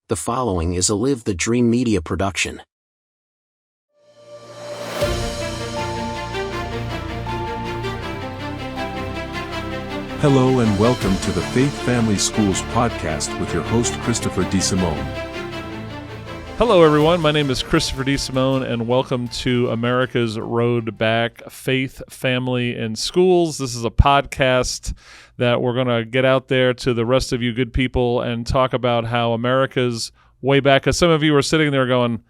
The following is a Live the Dream Media production. Hello and welcome to the Faith Family Schools podcast with your host, Christopher DeSimone. Hello, everyone. My name is Christopher DeSimone, and welcome to America's Road Back, Faith, Family, and Schools. This is a podcast that we're going to get out there to the rest of you good people and talk about how America's way back. Because some of you are sitting there going,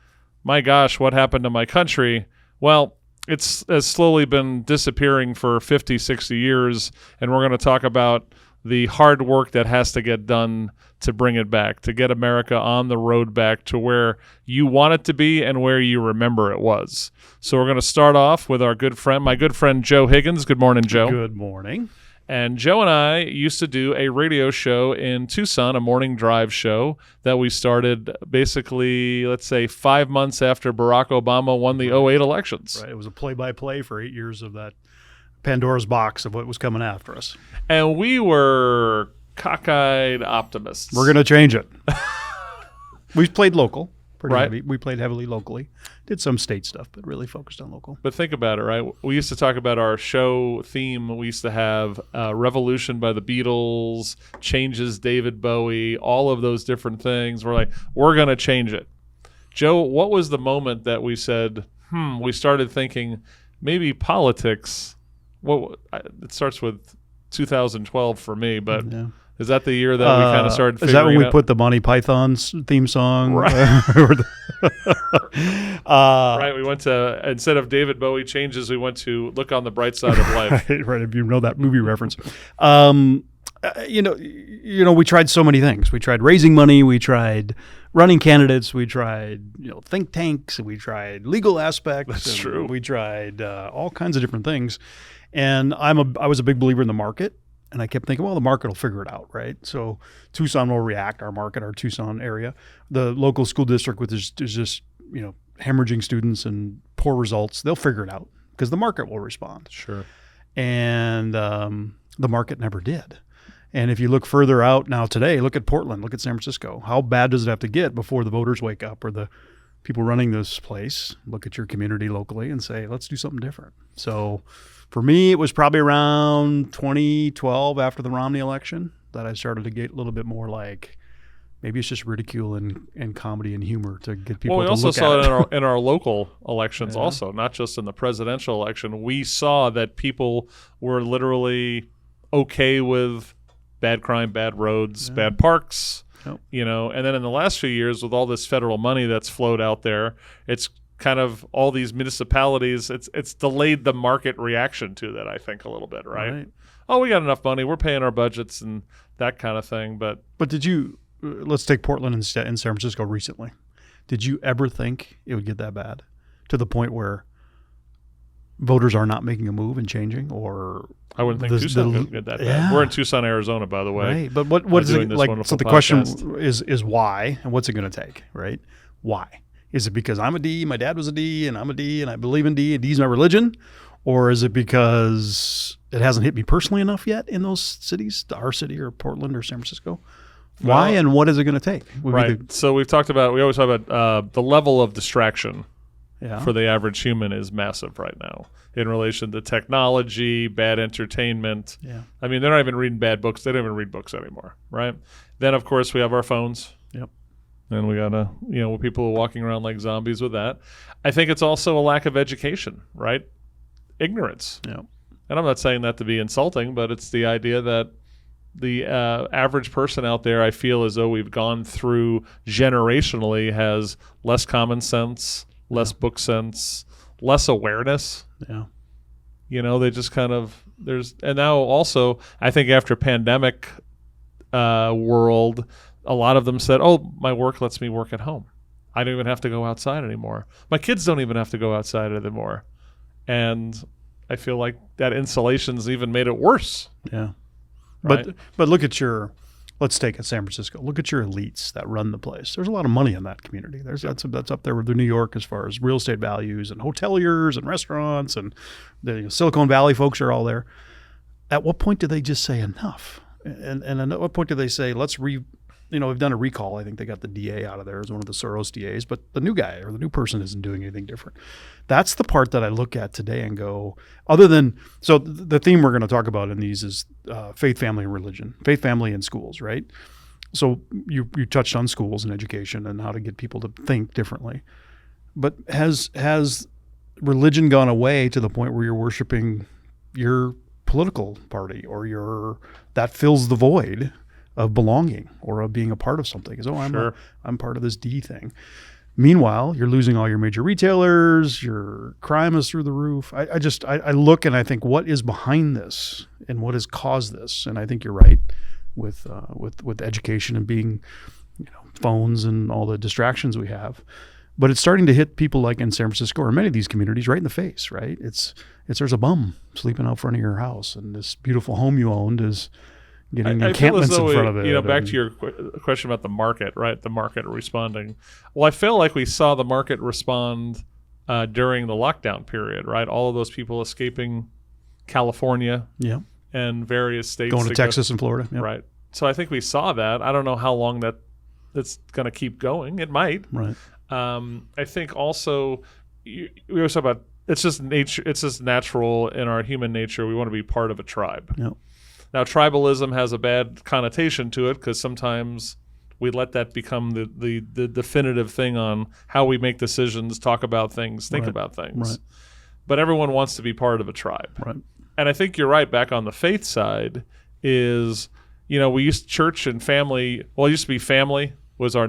my gosh, what happened to my country? Well, it's has slowly been disappearing for 50, 60 years, and we're going to talk about the hard work that has to get done to bring it back, to get America on the road back to where you want it to be and where you remember it was. So we're going to start off with my good friend Joe Higgins. Good morning, Joe. Good morning. And Joe and I used to do a radio show in Tucson, a morning drive show that we started basically, let's say, 5 months after Barack Obama won the 2008 elections. Right. It was a play-by-play for 8 years of that Pandora's box of what was coming after us. And we were cockeyed optimists. We're going to change it. We played local. Right. Heavy. We played heavily locally. Did some state stuff, but really focused on local. But think about it, right? We used to talk about our show theme. We used to have Revolution by the Beatles, Changes David Bowie, all of those different things. We're like, we're going to change it. Joe, what was the moment that we said, we started thinking maybe politics, it starts with 2012 for me, but... Yeah. Is that the year that we kind of started figuring Is that when we out? put the Monty Python's theme song? Right. Right. We went to, instead of David Bowie Changes, we went to Look on the Bright Side of Life. Right, if you know that movie reference. We tried so many things. We tried raising money. We tried running candidates. We tried, think tanks. We tried legal aspects. That's true. We tried all kinds of different things. And I was a big believer in the market. And I kept thinking, well, the market will figure it out, right? So Tucson will react, our market, our Tucson area. The local school district, which is just, hemorrhaging students and poor results, they'll figure it out because the market will respond. Sure. And the market never did. And if you look further out now today, look at Portland, look at San Francisco. How bad does it have to get before the voters wake up or the people running this place look at your community locally and say, let's do something different? So for me, it was probably around 2012 after the Romney election that I started to get a little bit more like maybe it's just ridicule and comedy and humor to get people to look at it. We also saw it in our local elections also, not just in the presidential election. We saw that people were literally okay with bad crime, bad roads, bad parks, and then in the last few years with all this federal money that's flowed out there, it's kind of all these municipalities, it's delayed the market reaction to that, I think, a little bit, right? Oh, we got enough money, we're paying our budgets and that kind of thing. But did you, let's take Portland and San Francisco recently. Did you ever think it would get that bad to the point where voters are not making a move and changing? Or I wouldn't think Tucson would get that bad. Yeah. We're in Tucson, Arizona, by the way. Right. But what is it like? So the question podcast. is why, and what's it going to take, right? Why? Is it because I'm a D, my dad was a D, and I'm a D, and I believe in D, and D's my religion? Or is it because it hasn't hit me personally enough yet in those cities, our city or Portland or San Francisco? Why and what is it going to take? Right. So we always talk about the level of distraction Yeah. for the average human is massive right now in relation to technology, bad entertainment. Yeah. I mean, they're not even reading bad books. They don't even read books anymore, right? Then, of course, we have our phones. Yep. And we got to, people are walking around like zombies with that. I think it's also a lack of education, right? Ignorance. Yeah. And I'm not saying that to be insulting, but it's the idea that the average person out there, I feel as though we've gone through generationally, has less common sense, less book sense, less awareness. Yeah. They just kind of, and now also, I think after pandemic world, a lot of them said, oh, my work lets me work at home. I don't even have to go outside anymore. My kids don't even have to go outside anymore. And I feel like that insulation's even made it worse. Yeah. Right? But look at let's take it San Francisco. Look at your elites that run the place. There's a lot of money in that community. That's up there with New York as far as real estate values and hoteliers and restaurants, and the Silicon Valley folks are all there. At what point do they just say enough? And at what point do they say, let's we've done a recall. I think they got the DA out of there as one of the Soros DAs, but the new guy or the new person isn't doing anything different. That's the part that I look at today and go, other than, so the theme we're going to talk about in these is faith, family, and religion, faith, family, and schools, right? So you touched on schools and education and how to get people to think differently. But has religion gone away to the point where you're worshiping your political party or that fills the void of belonging or of being a part of something? I'm part of this D thing. Meanwhile, you're losing all your major retailers, your crime is through the roof. I look and I think, what is behind this and what has caused this? And I think you're right with education and being, phones and all the distractions we have. But it's starting to hit people like in San Francisco or many of these communities right in the face, right? It's there's a bum sleeping out front of your house, and this beautiful home you owned is getting encampments in front of it. Back to your question about the market, right? The market responding. Well, I feel like we saw the market respond during the lockdown period, right? All of those people escaping California and various states. Going to Texas and Florida. Yep. Right. So I think we saw that. I don't know how long that's going to keep going. It might. Right. I think also we always talk about it's just nature. It's just natural in our human nature. We want to be part of a tribe. Yep. Now, tribalism has a bad connotation to it because sometimes we let that become the definitive thing on how we make decisions, talk about things, think about things. Right. But everyone wants to be part of a tribe. Right. And I think you're right. Back on the faith side is, we used church and family. Well, it used to be family was our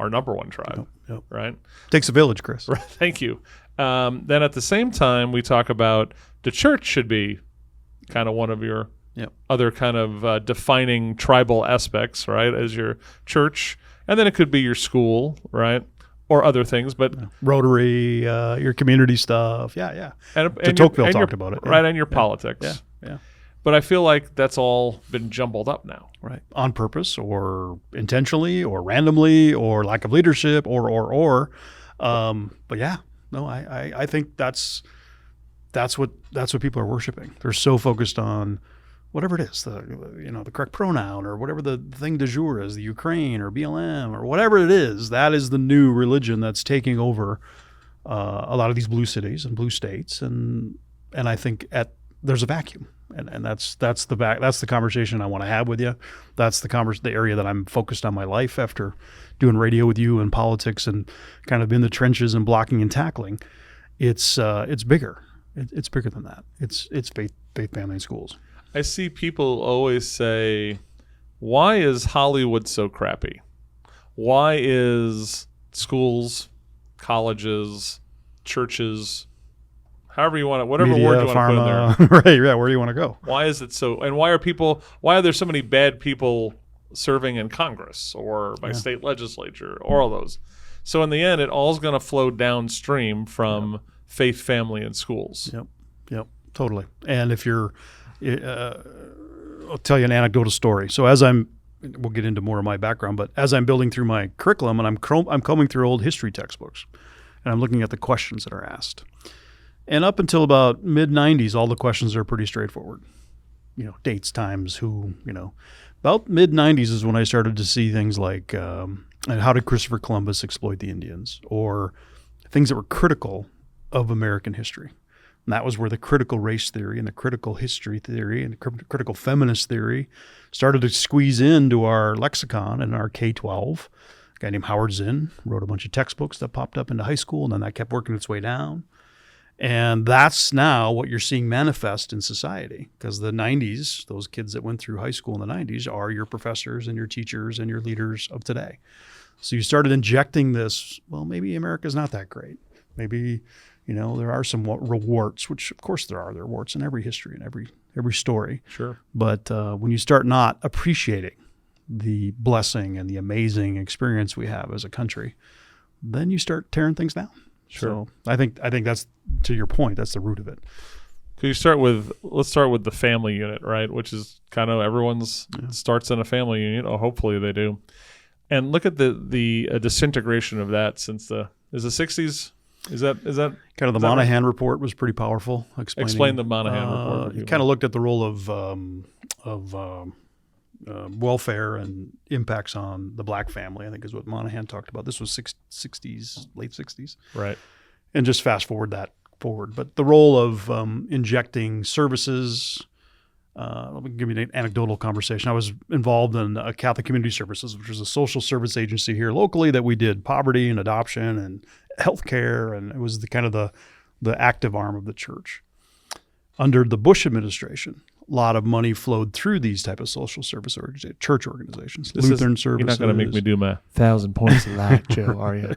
number one tribe. Yep. Right? Takes a village, Chris. Right. Thank you. Then at the same time, we talk about the church should be kind of one of your other kind of defining tribal aspects, right, as your church. And then it could be your school, right, or other things. But Rotary, your community stuff. Yeah. And Tocqueville talked about it. Right, and your politics. Yeah. But I feel like that's all been jumbled up now. Right. On purpose or intentionally or randomly or lack of leadership or. But yeah, no, I think that's what people are worshiping. They're so focused on whatever it is, the correct pronoun or whatever the thing du jour is, the Ukraine or BLM or whatever it is. That is the new religion that's taking over a lot of these blue cities and blue states. And I think there's a vacuum. And that's the conversation I want to have with you. That's the area that I'm focused on my life after doing radio with you and politics and kind of in the trenches and blocking and tackling. It's bigger. It's bigger than that. It's faith, family, and schools. I see people always say, "Why is Hollywood so crappy? Why is schools, colleges, churches?" However you want it, whatever Media, word you want pharma, to put in there. Right, yeah, where do you want to go? Why is it so? And why are there so many bad people serving in Congress or by state legislature or all those? So in the end, it all's going to flow downstream from faith, family, and schools. Yep, totally. And if you're, I'll tell you an anecdotal story. So we'll get into more of my background, but as I'm building through my curriculum and I'm combing through old history textbooks and I'm looking at the questions that are asked. And up until about mid-'90s, all the questions are pretty straightforward. Dates, times, who, About mid-'90s is when I started to see things like how did Christopher Columbus exploit the Indians? Or things that were critical of American history. And that was where the critical race theory and the critical history theory and the critical feminist theory started to squeeze into our lexicon and our K-12. A guy named Howard Zinn wrote a bunch of textbooks that popped up into high school, and then that kept working its way down. And that's now what you're seeing manifest in society, because the 90s, those kids that went through high school in the 90s are your professors and your teachers and your leaders of today. So you started injecting this, well, maybe America's not that great. Maybe, there are some warts, which of course there are. There are warts in every history and every story. Sure. But when you start not appreciating the blessing and the amazing experience we have as a country, then you start tearing things down. Sure. So I think that's, to your point, that's the root of it. Let's start with the family unit, right? Which is kind of everyone's starts in a family unit, or hopefully they do. And look at the disintegration of that since the 60s. Is that kind of the Monahan report was pretty powerful. Explain the Monahan report. He kind of looked at the role of welfare and impacts on the black family, I think is what Monahan talked about. This was 60s, late 60s. Right. And just fast forward that forward. But the role of injecting services, let me give you an anecdotal conversation. I was involved in a Catholic Community Services, which was a social service agency here locally that we did poverty and adoption and healthcare, and it was the active arm of the church. Under the Bush administration, a lot of money flowed through these type of social service church organizations. Lutheran services. You're not going to make me do my 1,000 points of light, Joe, are you?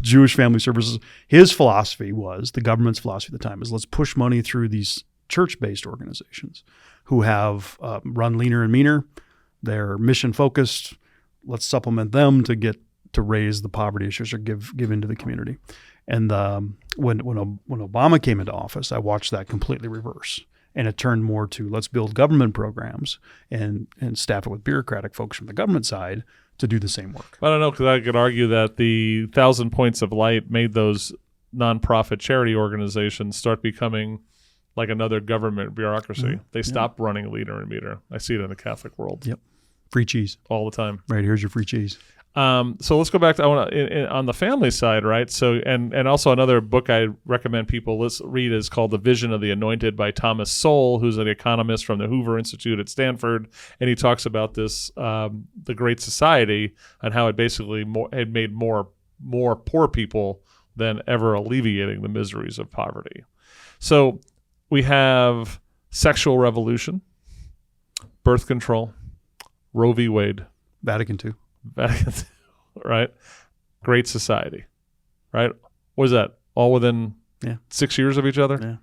Jewish Family Services. His philosophy was, the government's philosophy at the time, is let's push money through these church-based organizations who have run leaner and meaner. They're mission-focused. Let's supplement them to raise the poverty issues or give into the community. And when Obama came into office, I watched that completely reverse. And it turned more to let's build government programs and staff it with bureaucratic folks from the government side to do the same work. I don't know, because I could argue that the 1,000 points of light made those nonprofit charity organizations start becoming like another government bureaucracy. Mm-hmm. They stopped running leader and meter. I see it in the Catholic world. Yep. Free cheese. All the time. Right, here's your free cheese. So let's go back to on the family side, right? So and also another book I recommend people read is called The Vision of the Anointed by Thomas Sowell, who's an economist from the Hoover Institute at Stanford, and he talks about this the Great Society and how it basically had made more poor people than ever alleviating the miseries of poverty. So we have sexual revolution, birth control, Roe v. Wade, Vatican II. Right? Great Society, right? What is that? All within 6 years of each other? Yeah.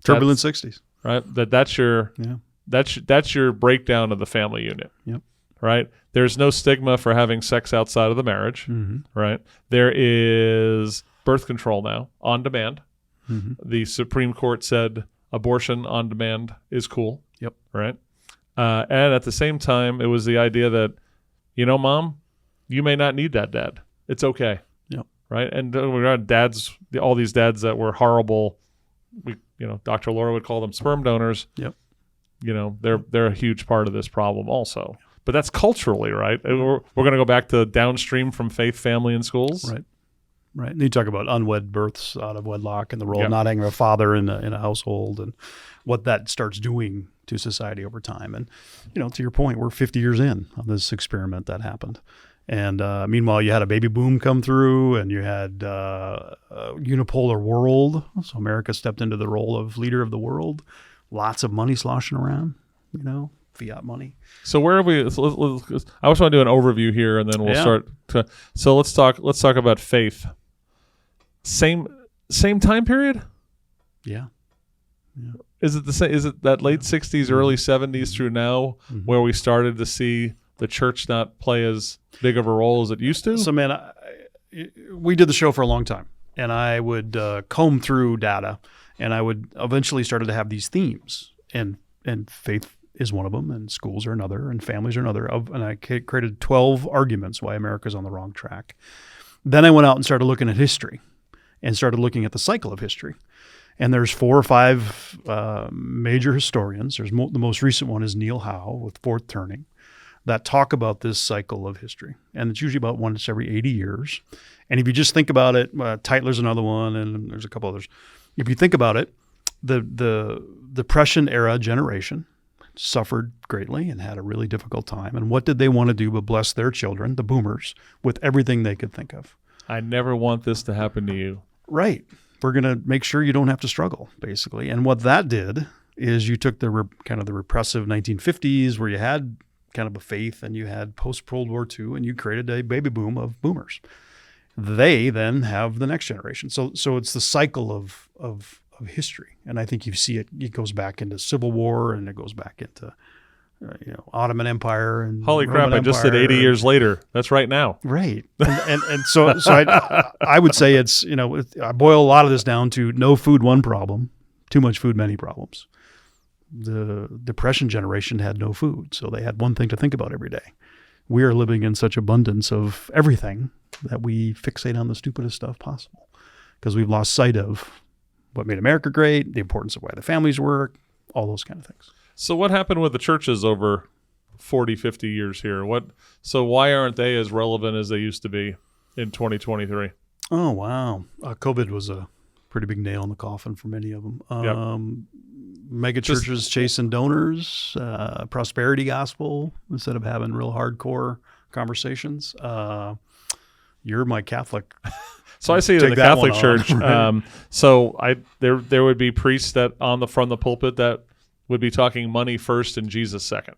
Turbulent 60s. Right? That's your breakdown of the family unit. Yep. Right? There's no stigma for having sex outside of the marriage. Mm-hmm. Right? There is birth control now on demand. Mm-hmm. The Supreme Court said abortion on demand is cool. Yep. Right? And at the same time, it was the idea that, Mom, you may not need that dad. It's okay. Yep. Right? And we got dads, all these dads that were horrible. Dr. Laura would call them sperm donors. Yep. They're a huge part of this problem also. But that's culturally, right? We're going to go back to downstream from faith, family, and schools. Right. Right. And you talk about unwed births out of wedlock and the role of not having a father in a household and what that starts doing to society over time. And, to your point, we're 50 years in on this experiment that happened. And meanwhile, you had a baby boom come through and you had a unipolar world. So America stepped into the role of leader of the world. Lots of money sloshing around, fiat money. So where are we? I just want to do an overview here, and then we'll start. So let's talk about faith. Same time period. Yeah. Is it the same? Is it that late 60s, early 70s through now, where we started to see the church not play as big of a role as it used to? So, man, we did the show for a long time, and I would comb through data, and I would eventually started to have these themes, and faith is one of them, and schools are another, and families are another. And I created 12 arguments why America's on the wrong track. Then I went out and started looking at history, and started looking at the cycle of history. And there's 4 or 5 major historians. The most recent one is Neil Howe with Fourth Turning, that talk about this cycle of history. And it's usually about once every 80 years. And if you just think about it, Tytler's another one, and there's a couple others. If you think about it, the Depression era generation suffered greatly and had a really difficult time. And what did they want to do but bless their children, the boomers, with everything they could think of? I never want this to happen to you. Right. We're going to make sure you don't have to struggle, basically. And what that did is you took the repressive 1950s where you had kind of a faith and you had post-World War II and you created a baby boom of boomers. They then have the next generation. So it's the cycle of history. And I think you see it goes back into Civil War and it goes back into Ottoman Empire and holy Roman crap! I just said 80 years later. That's right now. Right, and so I would say it's I boil a lot of this down to no food, one problem, too much food, many problems. The Depression generation had no food, so they had one thing to think about every day. We are living in such abundance of everything that we fixate on the stupidest stuff possible because we've lost sight of what made America great, the importance of why the families work, all those kind of things. So what happened with the churches over 40, 50 years here. So why aren't they as relevant as they used to be in 2023? Oh, wow. COVID was a pretty big nail in the coffin for many of them. Mega churches chasing donors, prosperity gospel instead of having real hardcore conversations. You're my Catholic. So I see it in the Catholic Church. So there would be priests that from the pulpit that would be talking money first and Jesus second.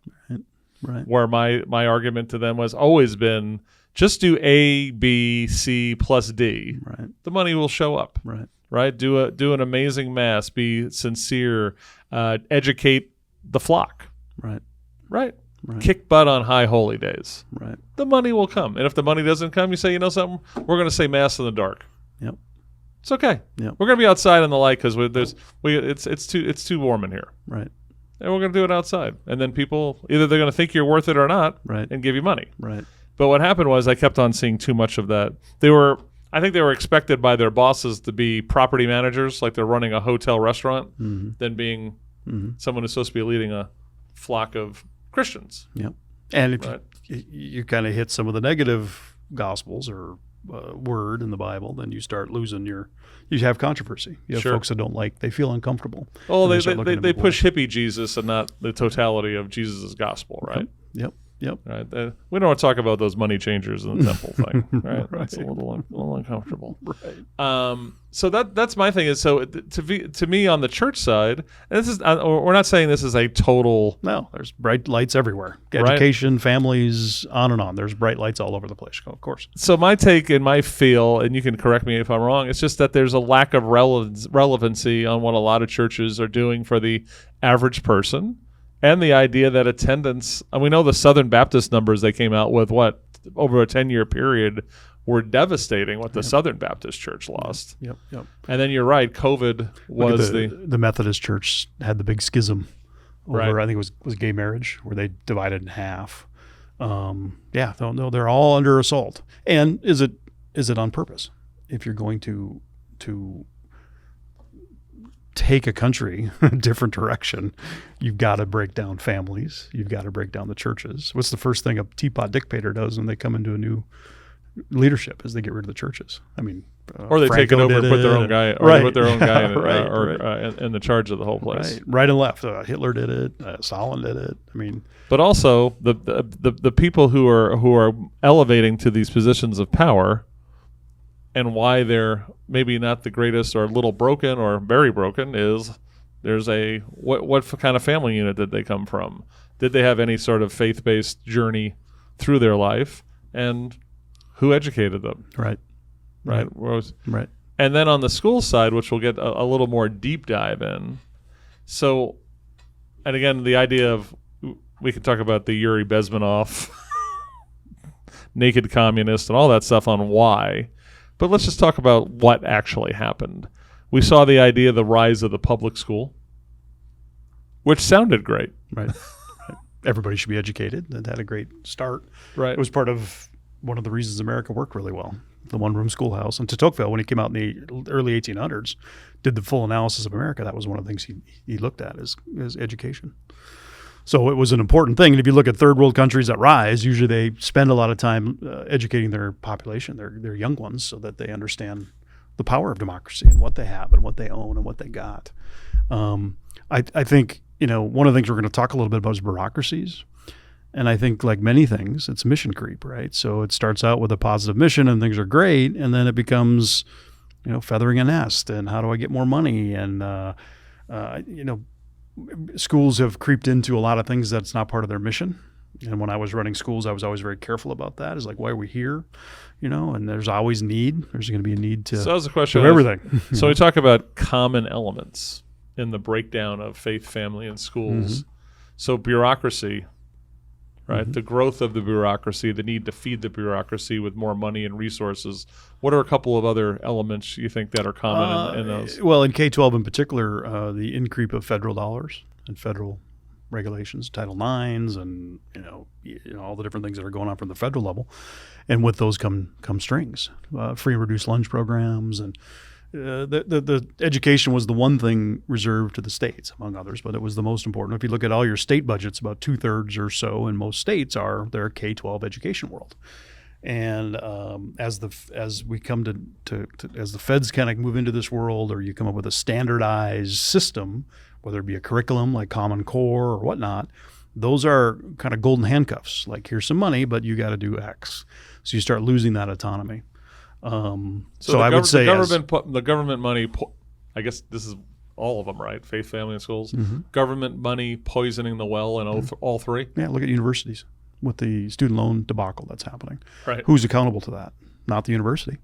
Right. Where my argument to them has always been, just do A, B, C plus D. Right. The money will show up. Right. Do an amazing mass. Be sincere. Educate the flock. Right. Kick butt on high holy days. Right. The money will come, and if the money doesn't come, you say, you know something, we're going to say mass in the dark. Yep. It's okay. Yep. We're going to be outside in the light because it's too warm in here. Right. And we're going to do it outside, and then people either they're going to think you're worth it or not, right, and give you money. Right. But what happened was I kept on seeing too much of that. I think they were expected by their bosses to be property managers, like they're running a hotel restaurant, than being someone who's supposed to be leading a flock of Christians. Yep. And if you kind of hit some of the negative gospels or word in the Bible, then you start losing you have controversy. You have folks that they feel uncomfortable. Oh, they push hippie Jesus and not the totality of Jesus' gospel, right? Yep. Right. We don't want to talk about those money changers in the temple thing, right? That's a little uncomfortable. Right. So that's my thing is, so to me on the church side, and this is we're not saying this is a total. No, there's bright lights everywhere. Education, families, on and on. There's bright lights all over the place, of course. So my take and my feel, and you can correct me if I'm wrong, it's just that there's a lack of relevancy on what a lot of churches are doing for the average person. And the idea that attendance, and we know the Southern Baptist numbers they came out with, over a 10-year period, were devastating what the Southern Baptist Church lost. Yep. And then you're right, COVID was the Methodist Church had the big schism over, I think it was gay marriage, where they divided in half. They're all under assault. And is it on purpose? If you're going to take a country a different direction, you've got to break down families. You've got to break down the churches. What's the first thing a teapot dictator does when they come into a new leadership? Is they get rid of the churches. I mean, or they take it over and put their own guy, or they put their own guy in the charge of the whole place. Right and left. Hitler did it. Stalin did it. I mean, but also the people who are elevating to these positions of power, and why they're maybe not the greatest or a little broken or very broken is there's what kind of family unit did they come from? Did they have any sort of faith-based journey through their life? And who educated them? Right. And then on the school side, which we'll get a little more deep dive in. So, and again, the idea of, we could talk about the Yuri Bezmenov, naked communist and all that stuff on why. But let's just talk about what actually happened. We saw the idea of the rise of the public school, which sounded great. Right. Everybody should be educated. That had a great start. Right. It was part of one of the reasons America worked really well. The one-room schoolhouse. And Tocqueville, when he came out in the early 1800s, did the full analysis of America. That was one of the things he looked at is education. So it was an important thing. And if you look at third world countries that rise, usually they spend a lot of time educating their population, their young ones, so that they understand the power of democracy and what they have and what they own and what they got. I think, one of the things we're going to talk a little bit about is bureaucracies. And I think, like many things, it's mission creep, right? So it starts out with a positive mission and things are great, and then it becomes, feathering a nest and how do I get more money? And, schools have creeped into a lot of things that's not part of their mission. And when I was running schools, I was always very careful about that. It's like, why are we here? And there's always need. There's going to be a need to so that was the question of everything. So we talk about common elements in the breakdown of faith, family, and schools. Mm-hmm. So bureaucracy, right? Mm-hmm. The growth of the bureaucracy, the need to feed the bureaucracy with more money and resources. What are a couple of other elements you think that are common in those? Well, in K-12 in particular, the increase of federal dollars and federal regulations, Title IXs, and all the different things that are going on from the federal level, and with those come strings, free and reduced lunch programs, and The education was the one thing reserved to the states, among others, but it was the most important. If you look at all your state budgets, about 2/3 or so in most states are their K-12 education world. And as the feds kind of move into this world, or you come up with a standardized system, whether it be a curriculum like Common Core or whatnot, those are kind of golden handcuffs. Like, here's some money, but you got to do X. So you start losing that autonomy. So I would say the government money. I guess this is all of them, right? Faith, family, and schools. Mm-hmm. Government money poisoning the well in all three. Yeah, look at universities with the student loan debacle that's happening. Right. Who's accountable to that? Not the university.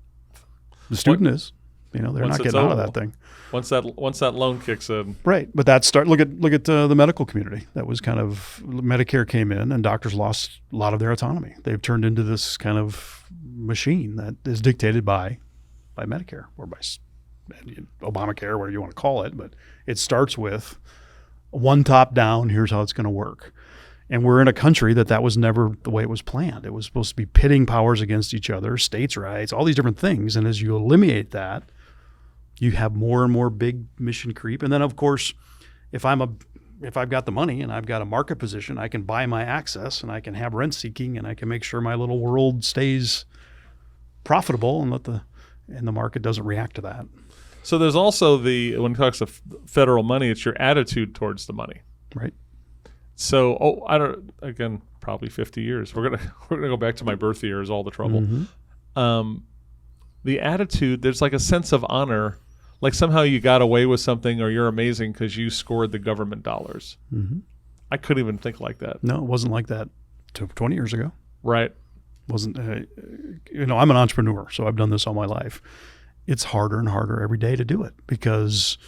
The student is. They're not getting out of that thing. Once that loan kicks in. Right, but look at the medical community. That was kind of, Medicare came in and doctors lost a lot of their autonomy. They've turned into this kind of machine that is dictated by Medicare or by Obamacare, whatever you want to call it. But it starts with one top down. Here's how it's going to work. And we're in a country that was never the way it was planned. It was supposed to be pitting powers against each other, states' rights, all these different things. And as you eliminate that, you have more and more big mission creep. And then, of course, if I've got the money and I've got a market position, I can buy my access and I can have rent seeking and I can make sure my little world stays profitable and the market doesn't react to that. So there's also when it talks to federal money, it's your attitude towards the money. Right. So, probably 50 years. We're gonna go back to my birth year is all the trouble. Mm-hmm. The attitude, there's like a sense of honor, like somehow you got away with something or you're amazing because you scored the government dollars. Mm-hmm. I couldn't even think like that. No, it wasn't like that 20 years ago. Right. Wasn't. I'm an entrepreneur, so I've done this all my life. It's harder and harder every day to do it because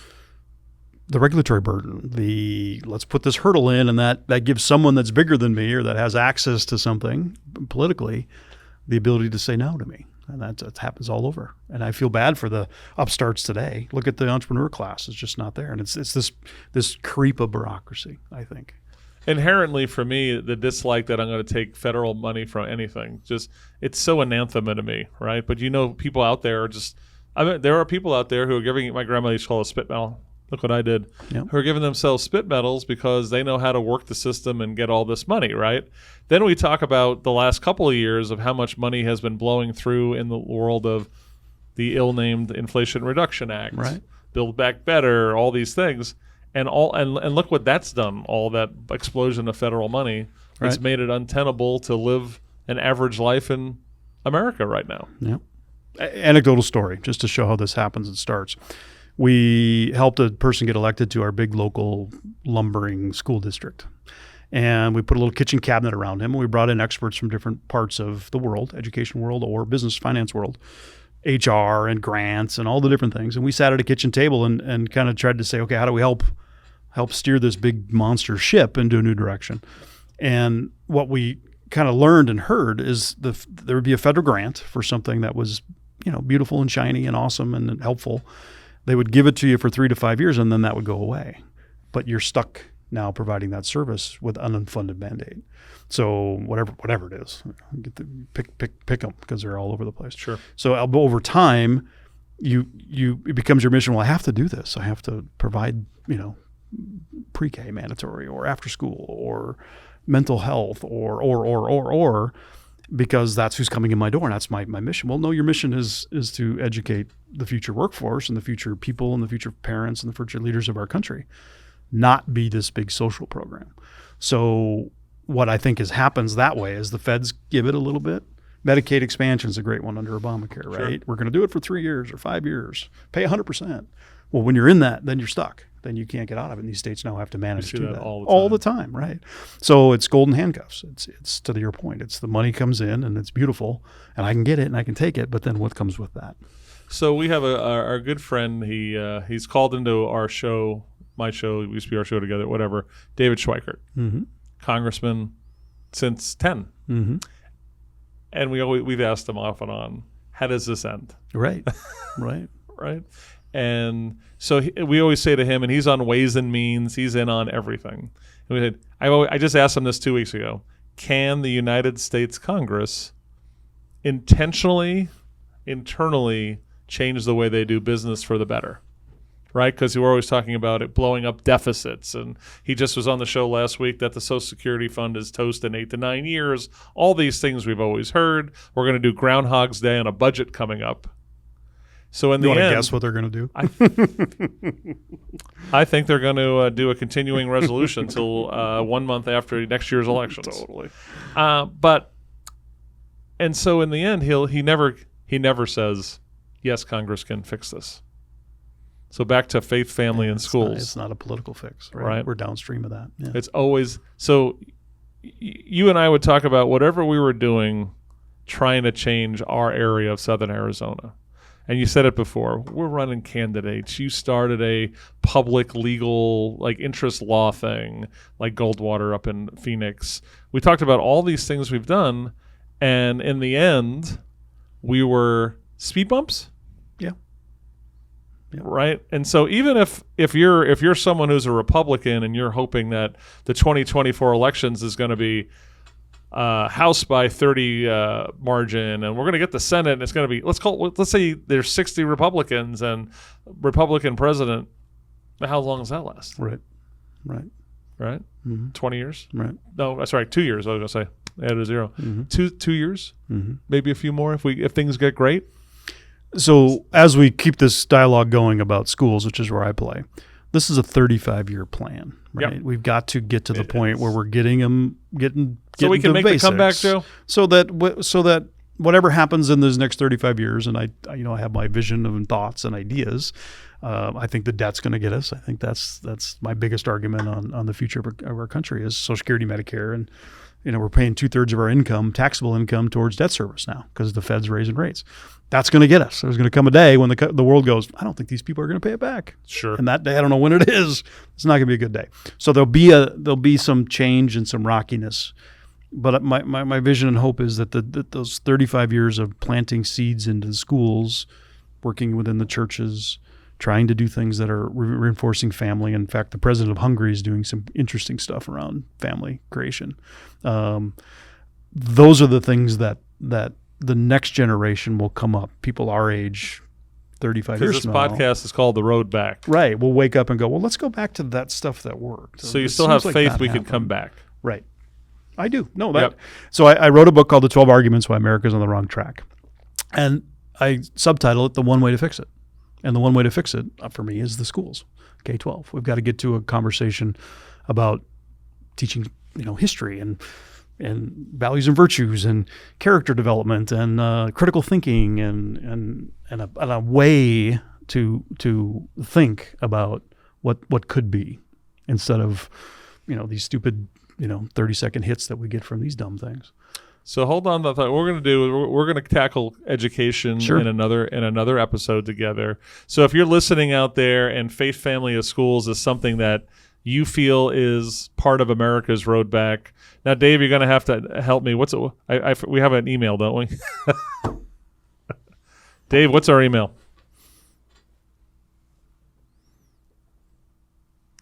the regulatory burden, let's put this hurdle in, and that gives someone that's bigger than me or that has access to something politically the ability to say no to me. And that happens all over. And I feel bad for the upstarts today. Look at the entrepreneur class. It's just not there. And it's this creep of bureaucracy, I think. Inherently, for me, the dislike that I'm going to take federal money from anything, it's so anathema to me, right? But people out there there are people out there who are giving, my grandmother used to call it a spit medal. Look what I did. Yep. Who are giving themselves spit medals because they know how to work the system and get all this money, right? Then we talk about the last couple of years of how much money has been blowing through in the world of the ill-named Inflation Reduction Act, right? Build Back Better, all these things, and look what that's done. All that explosion of federal money, right. It's made it untenable to live an average life in America right now. Yeah. Anecdotal story, just to show how this happens and starts. We helped a person get elected to our big local lumbering school district. And we put a little kitchen cabinet around him. And we brought in experts from different parts of the world, education world or business finance world, HR and grants and all the different things. And we sat at a kitchen table and kind of tried to say, okay, how do we help steer this big monster ship into a new direction? And what we kind of learned and heard is there would be a federal grant for something that was, beautiful and shiny and awesome and helpful. They would give it to you for 3 to 5 years, and then that would go away. But you're stuck now providing that service with an unfunded mandate. So whatever it is, pick them because they're all over the place. Sure. So over time, it becomes your mission. Well, I have to do this. I have to provide pre-K mandatory or after school or mental health or because that's who's coming in my door and that's my mission. Well, no, your mission is to educate the future workforce and the future people and the future parents and the future leaders of our country, not be this big social program. So what I think happens that way is the feds give it a little bit. Medicaid expansion is a great one under Obamacare, right? Sure. We're going to do it for 3 years or 5 years, pay 100%. Well, when you're in that, then you're stuck. Then you can't get out of it. And these states now have to manage to do that all the time, right? So it's golden handcuffs. It's to your point. It's the money comes in and it's beautiful, and I can get it and I can take it. But then what comes with that? So we have our good friend. He's called into our show, my show. We used to be our show together, whatever. David Schweikert, congressman since 10, and we've asked him off and on, how does this end? Right. Right. And so we always say to him, and he's on Ways and Means, he's in on everything. And we said, I just asked him this 2 weeks ago. Can the United States Congress intentionally, internally change the way they do business for the better, right? Because we're always talking about it blowing up deficits. And he just was on the show last week that the Social Security fund is toast in 8 to 9 years. All these things we've always heard. We're going to do Groundhog's Day on a budget coming up. So in the end, guess what they're going to do? I think they're going to do a continuing resolution until 1 month after next year's elections. Totally. And so in the end, he never says, yes, Congress can fix this. So back to faith, family, and schools. It's not a political fix, Right. We're downstream of that. Yeah. It's always so. You and I would talk about whatever we were doing, trying to change our area of Southern Arizona. And you said it before, we're running candidates. You started a public legal, like interest law thing, like Goldwater up in Phoenix. We talked about all these things we've done, and in the end, we were speed bumps. Yeah. Right. And so even if you're someone who's a Republican and you're hoping that the 2024 elections is going to be House by 30 margin, and we're going to get the Senate, and it's going to be let's say there's 60 Republicans and Republican president. How long does that last? Right. Mm-hmm. 20 years? Right. No, that's right. 2 years. I was going to say add a 0. Mm-hmm. 2 years. Mm-hmm. Maybe a few more if things get great. So as we keep this dialogue going about schools, which is where I play, this is a 35-year plan, right? Yep. We've got to get to the point where we're getting so we can the make basics, the comeback, Joe. So that whatever happens in those next 35 years, and I have my vision and thoughts and ideas. I think the debt's going to get us. I think that's my biggest argument on the future of our country is Social Security, Medicare, and we're paying 2/3 of our income, taxable income, towards debt service now because the Fed's raising rates. That's going to get us. There's going to come a day when the world goes, I don't think these people are going to pay it back. Sure. And that day, I don't know when it is. It's not going to be a good day. So there'll be some change and some rockiness. But my vision and hope is that those 35 years of planting seeds into the schools, working within the churches, trying to do things that are reinforcing family. In fact, the president of Hungary is doing some interesting stuff around family creation. Those are the things that the next generation will come up. People our age, 35 years from now. Because this podcast is called The Road Back. Right. We'll wake up and go, well, let's go back to that stuff that worked. So you still have faith we can come back. Right. I do. No, that. Yep. So I wrote a book called The 12 Arguments Why America's on the Wrong Track. And I subtitle it The One Way to Fix It. And the one way to fix it, for me, is the schools, K-12. We've got to get to a conversation about teaching, history and values and virtues and character development and critical thinking and a way to think about what could be instead of these stupid 30-second hits that we get from these dumb things. So hold on to that. What we're going to do, we're going to tackle education in another episode together. So if you're listening out there and faith, family, of schools is something that you feel is part of America's road back. Now, Dave, you're going to have to help me. What's it? We have an email, don't we? Dave, what's our email?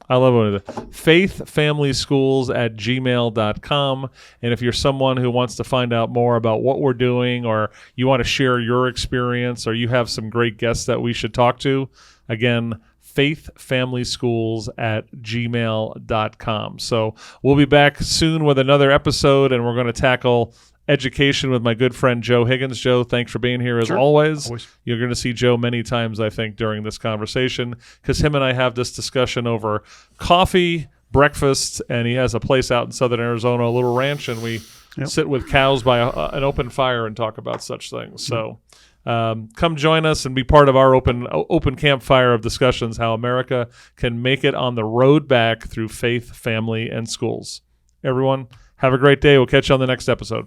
I love it. faithfamilyschools@gmail.com. And if you're someone who wants to find out more about what we're doing, or you want to share your experience, or you have some great guests that we should talk to, again, faithfamilyschools@gmail.com. So we'll be back soon with another episode, and we're going to tackle education with my good friend Joe Higgins. Joe, thanks for being here as always. You're going to see Joe many times, I think, during this conversation, because him and I have this discussion over coffee, breakfast, and he has a place out in Southern Arizona, a little ranch, and we sit with cows by an open fire and talk about such things. So come join us and be part of our open campfire of discussions, how America can make it on the road back through faith, family, and schools. Everyone, have a great day. We'll catch you on the next episode.